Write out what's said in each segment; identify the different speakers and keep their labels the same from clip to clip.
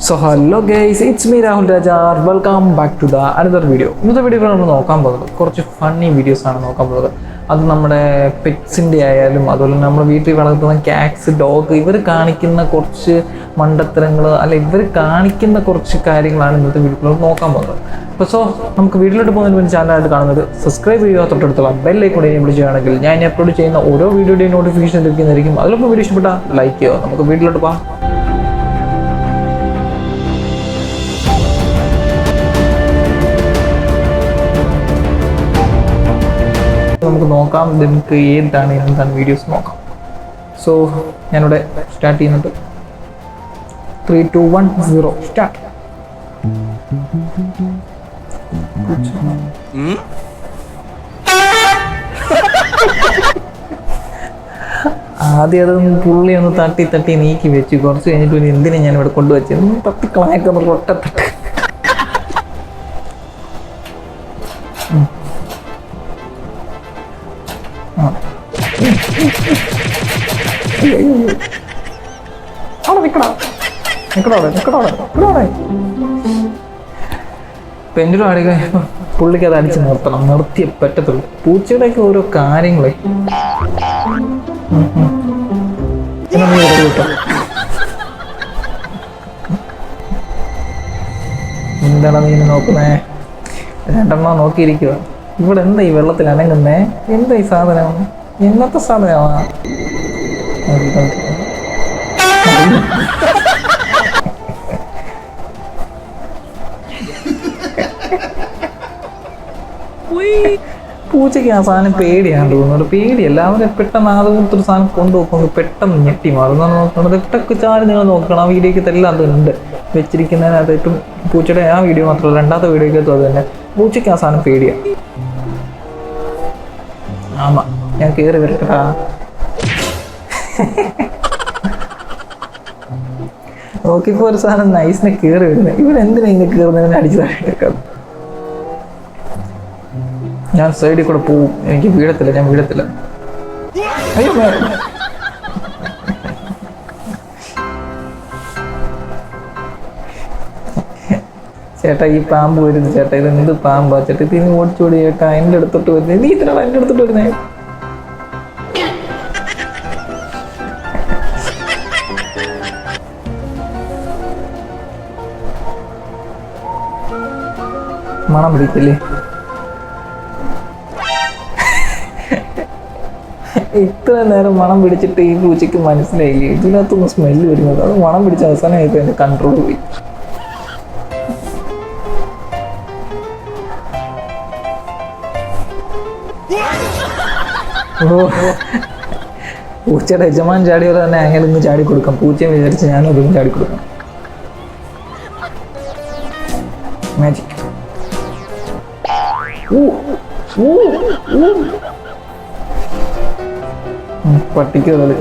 Speaker 1: So hello guys, it's me Rahul Raj. Welcome back to the another video. ഇന്നത്തെ വീഡിയോയിൽ നമ്മൾ നോക്കാൻ പോകുന്നത് കുറച്ച് ഫണ്ണി വീഡിയോസ് ആണ് നോക്കാൻ പോകുന്നത്. അത് നമ്മുടെ പെറ്റ്സിൻ്റെ ആയാലും അതുപോലെ നമ്മൾ വീട്ടിൽ വളർത്തുന്ന കാറ്റ്സ്, ഡോഗ് ഇവർ കാണിക്കുന്ന കുറച്ച് മണ്ടത്തരങ്ങൾ അല്ല ഇവർ കാണിക്കുന്ന കുറച്ച് കാര്യങ്ങളാണ് ഇന്നത്തെ വീഡിയോയിൽ നോക്കാൻ പോകുന്നത്. അപ്പോൾ നമുക്ക് വീഡിയോയിലോട്ട് പോകുന്നതിന് മുൻപ് ചാനലായിട്ട് കാണുന്നത് സബ്സ്ക്രൈബ് ചെയ്യുക, തൊട്ടടുത്തുള്ള ബെല്ലൈക്കൺ കൂടെ എനേബിൾ ചെയ്യുകയാണെങ്കിൽ ഞാൻ അപ്ലോഡ് ചെയ്യുന്ന ഓരോ വീഡിയോയുടെയും നോട്ടിഫിക്കേഷൻ ലഭിക്കുന്നതായിരിക്കും. അതിലൊപ്പം വീഡിയോ ഇഷ്ടപ്പെട്ടാൽ ലൈക്ക് ചെയ്യുക. നമുക്ക് വീഡിയോയിലോട്ട് പോകാം. നമുക്ക് നോക്കാം നമുക്ക് എന്താണ് വീഡിയോസ് നോക്കാം. സോ ഞാനിവിടെ സ്റ്റാർട്ട് ചെയ്യുന്നുണ്ട്. 3, 2, 1, 0 സ്റ്റാർട്ട്. ആദ്യം അതൊന്ന് പുള്ളി ഒന്ന് തട്ടി നീക്കി വെച്ച് കുറച്ച് കഴിഞ്ഞിട്ട് പിന്നെ എന്തിനാ ഞാൻ ഇവിടെ കൊണ്ടുവച്ചത് തട്ടിക്കളയൊക്കെ ഒട്ടത്തട്ട്. പെൻഡിലും ആടുക പുള്ളിക്ക് അത് അടിച്ച് നിർത്തിയേ പറ്റത്തുള്ളൂ. പൂച്ചയുടെയൊക്കെ ഓരോ കാര്യങ്ങളെ എന്താണ് നീ നോക്കുന്നേ? രണ്ടെണ്ണം നോക്കിയിരിക്കുക. ഇവിടെ എന്താ ഈ വെള്ളത്തിൽ അനങ്ങുന്നേ? എന്താ ഈ സാധനം? ഇന്നത്തെ സാധനമാണ്. പൂച്ചയ്ക്ക് ആ സാധനം പേടിയാണ് തോന്നുന്നത്. പേടിയല്ല, അവരെ പെട്ടെന്ന് ആദ്യത്തൊരു സാധനം കൊണ്ടുപോകുമ്പോൾ പെട്ടെന്ന് ഞെട്ടി മാറും. നോക്കുന്നത് ഇട്ടൊക്കെ ചാരി നിങ്ങൾ നോക്കണം. ആ വീഡിയോക്ക് എല്ലാം അതുണ്ട് വെച്ചിരിക്കുന്നതിനകത്ത്. ഏറ്റവും പൂച്ചയുടെ ആ വീഡിയോ മാത്രമല്ല, രണ്ടാമത്തെ വീഡിയോക്കകത്തും അത് തന്നെ. പൂച്ചയ്ക്ക് ആ സാധനം പേടിയാണ്. ആമാ, ഞാൻ കയറി വരട്ടാ. നോക്കിപ്പോ ഒരു സാധനം നൈസിനെ കയറി വരുന്നത്. ഇവരെന്തിനാ ഇങ്ങനെ കയറുന്നതിനെ അടിച്ചതായിട്ടൊക്കെ. ഞാൻ സൈഡിൽ കൂടെ പോവും. എനിക്ക് വീഴത്തില്ല, ഞാൻ വീഴത്തില്ല. അയ്യോ ചേട്ടാ, ഈ പാമ്പ് വരുന്നു ചേട്ടാ. ഇത് എന്ത് പാമ്പാ ചേട്ടാ? ഇത് ഇനി ഓടിച്ചോടി ചേട്ടാ. എൻ്റെ അടുത്തോട്ട് വരുന്നത്. നീ ഇത്ര എൻ്റെ അടുത്തോട്ട് വരുന്നേ. മണം പിടിക്കില്ലേ? ഇത്ര നേരം മണം പിടിച്ചിട്ട് ഈ പൂച്ചയ്ക്ക് മനസ്സിലായില്ലേ ഇതിനകത്തൊന്ന് സ്മെല്ല് വരുന്നത്? അത് മണം പിടിച്ച അവസാനമായിട്ട് എൻ്റെ കൺട്രോൾ പോയി. പൂച്ചയുടെ യജമാൻ ചാടിയത് തന്നെ അങ്ങനെ ഒന്ന് ചാടി കൊടുക്കാം. പൂച്ചയെ വിചാരിച്ച് ഞാനതൊന്നും ചാടി കൊടുക്കാം. മാജിക്. പട്ടിക്ക് തൊഴിൽ.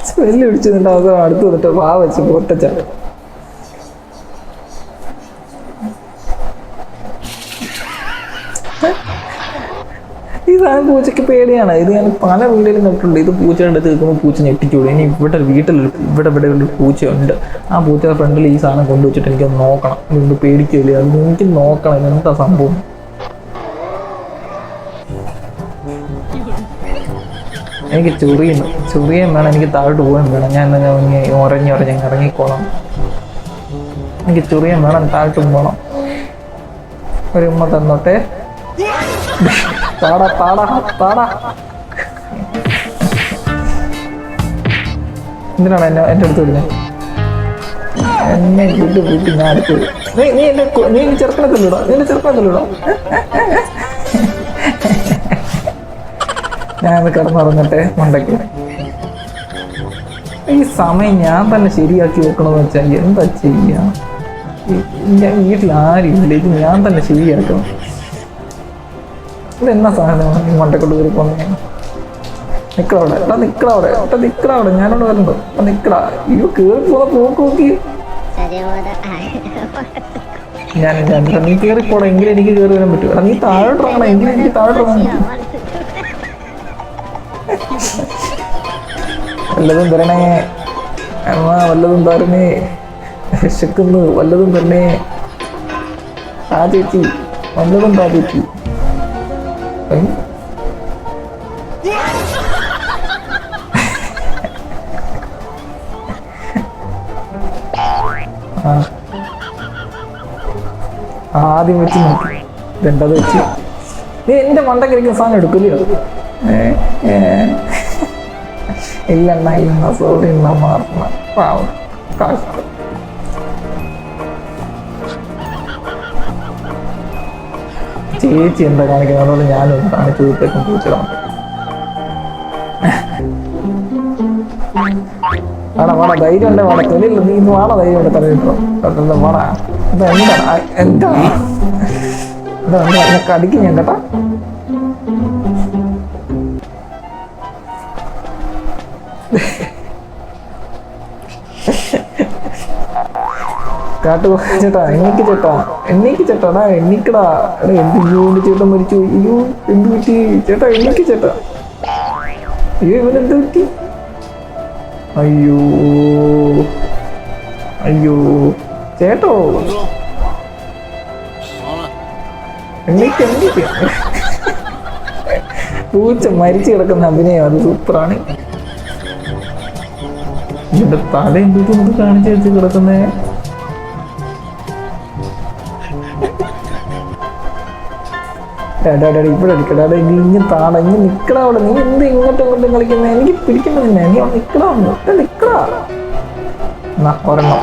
Speaker 1: സ്മെല്ല് പിടിച്ചിട്ടുണ്ട്. അവസാനം അടുത്ത് വന്നിട്ട് വാ വെച്ച് പൊട്ടച്ചാണ്. ഈ സാധനം പൂച്ചയ്ക്ക് പേടിയാണ്. ഇത് ഞാൻ പല വീടുകളിലും കണ്ടിട്ടുണ്ട്. ഇത് പൂച്ചയുടെ അടുത്ത് നിൽക്കുമ്പോൾ പൂച്ച ഞെട്ടിച്ചോളൂ. ഇനി ഇവിടെ ഇവിടെ ഒരു പൂച്ചയുണ്ട്. ആ പൂച്ചയുടെ ഫ്രണ്ടിൽ ഈ സാധനം കൊണ്ടുവച്ചിട്ട് എനിക്കത് നോക്കണം. ഇതുകൊണ്ട് പേടിക്കില്ല. അത് എനിക്ക് നോക്കണം ഇതെന്താ സംഭവം. എനിക്ക് ചൊറിയും വേണം. എനിക്ക് താഴോട്ട് പോകാൻ വേണം. ഞാൻ ഉറങ്ങി ഇറങ്ങിക്കോളാം. എനിക്ക് ചൊറിയും വേണം, താഴോട്ടും പോകണം. ഒരു ഉമ്മ തന്നോട്ടെ. എന്തിനാണ് എൻ്റെ അടുത്ത് വരുന്നത്? എന്നെ കൂട്ടി ഞാൻ അടുത്ത്. നീ ചെറുക്കണത്തില്ലൂടാ. നിന്റെ ചെറുക്കണത്തില്ലൂടാ. ഞാനത് കിടന്നുറങ്ങട്ടെ മണ്ടയ്ക്ക്. ഈ സമയം ഞാൻ തന്നെ ശരിയാക്കി വെക്കണമെന്ന് വെച്ചാൽ എന്താ ചെയ്യാ? ഞാൻ വീട്ടിൽ ആരുമില്ല, ഇത് ഞാൻ തന്നെ ശരിയാക്കണം. ഇതെന്നാ സാധനം നീ മണ്ടക്കൊണ്ട് കയറി പോന്നെ? നിക്കടവിടെ, നിക്കടവിടെ, ഞാനവിടെ വരണ്ടോ? നിക്കടാ, അയ്യോ കേറി പോന്ന പോക്ക് നോക്കി. ഞാൻ നീ കയറി പോടാ, എങ്കിലും എനിക്ക് കയറി വരാൻ പറ്റൂ. നീ താഴോട്ട് ഇറങ്ങണം, എങ്കിലും എനിക്ക് താഴോട്ട് ഇറങ്ങാൻ പറ്റും. വല്ലതും തരണേ അമ്മ, വല്ലതും തരണേ, വിശക്കുന്നു, വല്ലതും തരണേ. ആ ചേച്ചി, വല്ലതും താ ചേച്ചി. ആദ്യം വെച്ച് നോക്കി, രണ്ടത് വെച്ച്. നീ എന്റെ മണ്ടക്കരിക്കുന്ന സാധനം എടുക്കില്ലയോ? ഇല്ലെണ്ണ സോറി എണ്ണ മാറണ പാവം കഷ്ടം. ചേച്ചി എന്താ കാണിക്കുന്നത്? അതുകൊണ്ട് ഞാനൊന്ന് കാണിച്ചു കൊടുത്തേക്കും പൂച്ചിടാൻ. വാടാ ധൈര്യം ഉണ്ടേ വാടാ, തൊലില്ല നീ ഇന്ന് വാടാ, ധൈര്യം ഉണ്ട് തലയിട്ടോ വാടാ. എന്താ കടിക്കും ഞാൻ കേട്ടാ. കാട്ടു ചേട്ടാ, എണ്ണിക്ക് ചേട്ടാടാ, എണ്ണിക്കടാ. എന്ത് ചേട്ടൻ മരിച്ചു? അയ്യോ എന്ത് പറ്റി ചേട്ടാ? എണ്ണിക്ക് ചേട്ടാ. അയ്യോ ഇവനെന്ത് പറ്റി? അയ്യോ ചേട്ടോ, എണ്ണിക്ക്. പൂച്ച മരിച്ചു കിടക്കുന്ന അഭിനയം, അത് സൂപ്പറാണ്. ഇതിന്റെ തല എന്തൊക്കെ കാണിച്ചു വെച്ച് കിടക്കുന്നേ. ഇവിടെ അടിക്കടാ, ഇങ്ങനെ താട, ഇങ്ങനെ നിക്കടാ അവിടെ. നീ എന്ത് ഇങ്ങോട്ടും കളിക്കുന്നത്? എനിക്ക് പിടിക്കണ്ട നിന്നെ. നീ നിക്കടാ, നിക്കടാ. ഒരെണ്ണം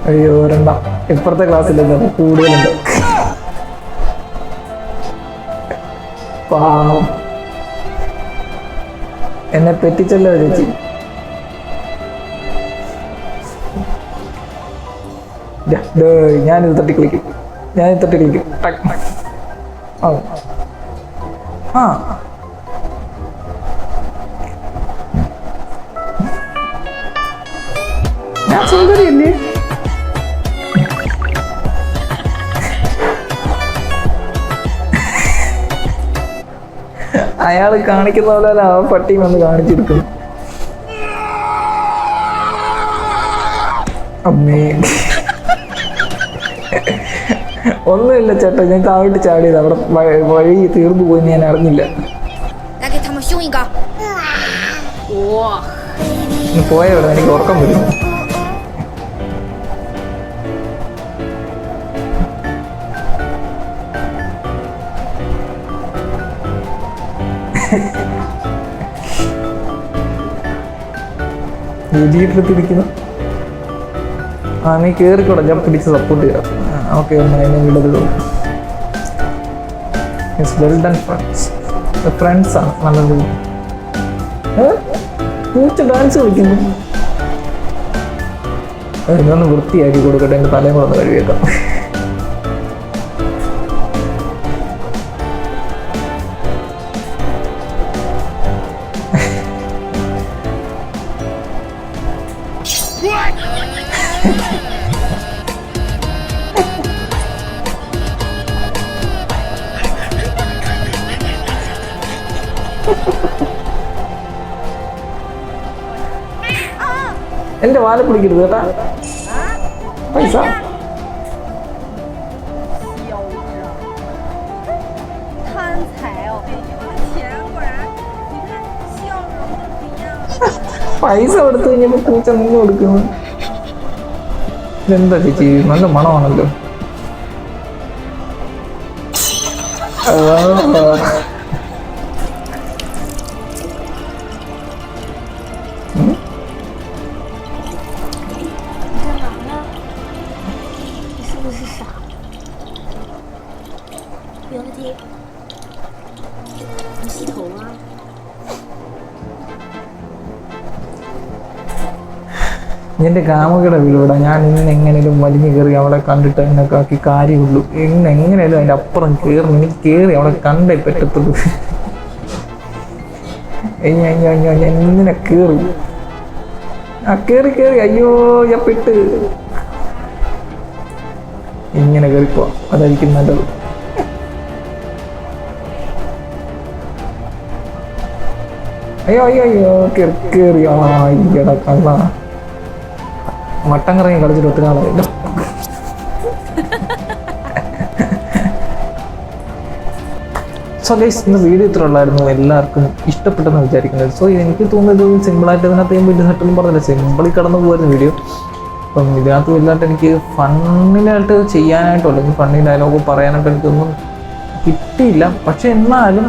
Speaker 1: അയ്യോ ഒരെണ്ണം. ഇപ്പുറത്തെ ക്ലാസ്സിലെന്താ കൂടുതലുണ്ട്. പാവം എന്നെ പറ്റിച്ചല്ലോ ചേച്ചി. ഞാനിത് തട്ടി കളിക്കും. ആ ഞാൻ സുന്ദരിയല്ലേ? അയാള് കാണിക്കുന്ന പോലെ ആ പട്ടിയും വന്ന് കാണിച്ചെടുക്കും. അമ്മേ ഒന്നുമില്ല ചേട്ടാ, ഞാൻ താഴോട്ട് ചാടിയത്. അവിടെ വഴി തീർന്നു പോയി, ഞാൻ അറിഞ്ഞില്ല. പോയവിടെ എനിക്ക് ഉറക്കം വരും. വീട്ടിലെത്തിരിക്കുന്നു. ആ നീ കേറിക്കോടാ, ഞാൻ പിടിച്ച് സപ്പോർട്ട് ചെയ്യാം. ഓക്കെ എന്നെ വിടരുത്. വെൽ ഡൺ ഫ്രണ്ട്സ് ആണ് നല്ലത്. പൂച്ച ഡാൻസ് കളിക്കുന്നു. ഇതൊന്ന് വൃത്തിയാക്കി കൊടുക്കട്ടെ, എൻ്റെ തലയും കൂടെ ഒന്ന് കഴുകിയേക്കാം. എന്റെ വാല പിടിക്കരുത് കേട്ടാ. പൈസ പൈസ കൊടുത്തു കഴിഞ്ഞപ്പോ പൂച്ച നിന്ന് കൊടുക്കുന്നു. ഇതെന്താ ചേച്ചി, നല്ല മണമാണല്ലോ.
Speaker 2: 是啥？不要贴。你洗头吗？
Speaker 1: എൻ്റെ കാമുകിയുടെ വീടൂടെ ഞാൻ ഇന്ന് എങ്ങനെയും വലിഞ്ഞു കയറി അവളെ കണ്ടിട്ട് എന്നൊക്കെ ആക്കി കാര്യമുള്ളൂ. എങ്ങനെയാലും അതിൻ്റെ അപ്പുറം കയറി എനിക്ക് കയറി അവളെ കണ്ടേ പറ്റത്തുള്ളൂ. എങ്ങനെ കയറി കയറി അയ്യോ ഞാൻ പെട്ട് ഇങ്ങനെ കയറിപ്പോ അതായിരിക്കും നല്ലത്. അയ്യോ അയ്യോ അയ്യോ കയറി അയ്യട കള്ള വട്ടം കറങ്ങി കളിച്ചിട്ട് ഒത്തിരി നാളായില്ല. സോ ഗൈസ്, ഇന്ന് വീഡിയോ ഇത്ര ഉള്ളായിരുന്നു. എല്ലാവർക്കും ഇഷ്ടപ്പെട്ടെന്ന് വിചാരിക്കുന്നത്. സോ എനിക്ക് തോന്നുന്നത് സിമ്പിളായിട്ട് ഇതിനകത്ത് വലിയ സെറ്റൊന്നും പറഞ്ഞില്ല, സിമ്പിളി കടന്നു പോയിരുന്നു വീഡിയോ. അപ്പം ഇതിനകത്ത് വലുതായിട്ട് എനിക്ക് ഫണ്ണിനായിട്ട് ചെയ്യാനായിട്ടോ അല്ലെങ്കിൽ ഫണ്ണി ഡയലോഗ് പറയാനായിട്ട് എനിക്കൊന്നും കിട്ടിയില്ല. പക്ഷെ എന്നാലും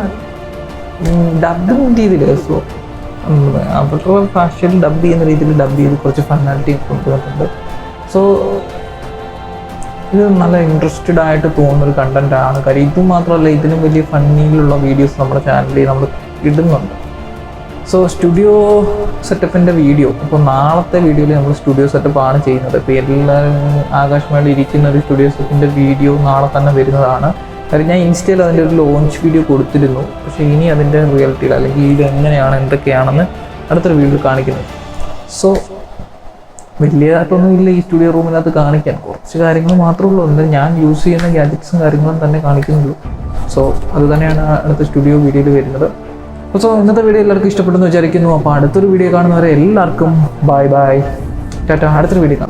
Speaker 1: ഡബിങ് രീതിയിൽ സോ അവരുടെ ഭാഷയിൽ ഡബ് ചെയ്യുന്ന രീതിയിൽ ഡബ് ചെയ്ത് കുറച്ച് ഫണ്ണാലിറ്റി കൊണ്ടുവന്നിട്ടുണ്ട്. സോ ഇത് നല്ല ഇൻട്രസ്റ്റഡ് ആയിട്ട് തോന്നുന്നൊരു കണ്ടൻറ്റാണ്. കാര്യം ഇത് മാത്രമല്ല, ഇതിനും വലിയ ഫണ്ണിയിലുള്ള വീഡിയോസ് നമ്മുടെ ചാനലിൽ നമ്മൾ ഇടുന്നുണ്ട്. സോ സ്റ്റുഡിയോ സെറ്റപ്പിൻ്റെ വീഡിയോ ഇപ്പോൾ നാളത്തെ വീഡിയോയിൽ നമ്മൾ സ്റ്റുഡിയോ സെറ്റപ്പാണ് ചെയ്യുന്നത്. ഇപ്പോൾ എല്ലാവരും ആകാശമായിട്ട് ഇരിക്കുന്ന ഒരു സ്റ്റുഡിയോ സെറ്റപ്പിൻ്റെ വീഡിയോ നാളെ തന്നെ വരുന്നതാണ്. കാര്യം ഞാൻ ഇൻസ്റ്റയിൽ അതിൻ്റെ ഒരു ലോഞ്ച് വീഡിയോ കൊടുത്തിരുന്നു. പക്ഷേ ഇനി അതിൻ്റെ റിയാലിറ്റിയിൽ അല്ലെങ്കിൽ ഇത് എങ്ങനെയാണ് എന്തൊക്കെയാണെന്ന് അടുത്തൊരു വീഡിയോ കാണിക്കുന്നത്. സോ വലിയതായിട്ടൊന്നും ഇല്ല ഈ സ്റ്റുഡിയോ റൂമിനകത്ത് കാണിക്കാൻ, കുറച്ച് കാര്യങ്ങൾ മാത്രമേ ഉള്ളൂ. എന്തായാലും ഞാൻ യൂസ് ചെയ്യുന്ന ഗാഡ്ജറ്റ്സും കാര്യങ്ങളും തന്നെ കാണിക്കുന്നുള്ളൂ. സോ അത് തന്നെയാണ് അടുത്ത സ്റ്റുഡിയോ വീഡിയോയിൽ വരുന്നത്. സോ ഇന്നത്തെ വീഡിയോ എല്ലാവർക്കും ഇഷ്ടപ്പെട്ടെന്ന് വിചാരിക്കുന്നു. അപ്പോൾ അടുത്തൊരു വീഡിയോ കാണുന്നവരെ എല്ലാവർക്കും ബൈ ബൈ ടാറ്റ. അടുത്തൊരു വീഡിയോ കാണാം.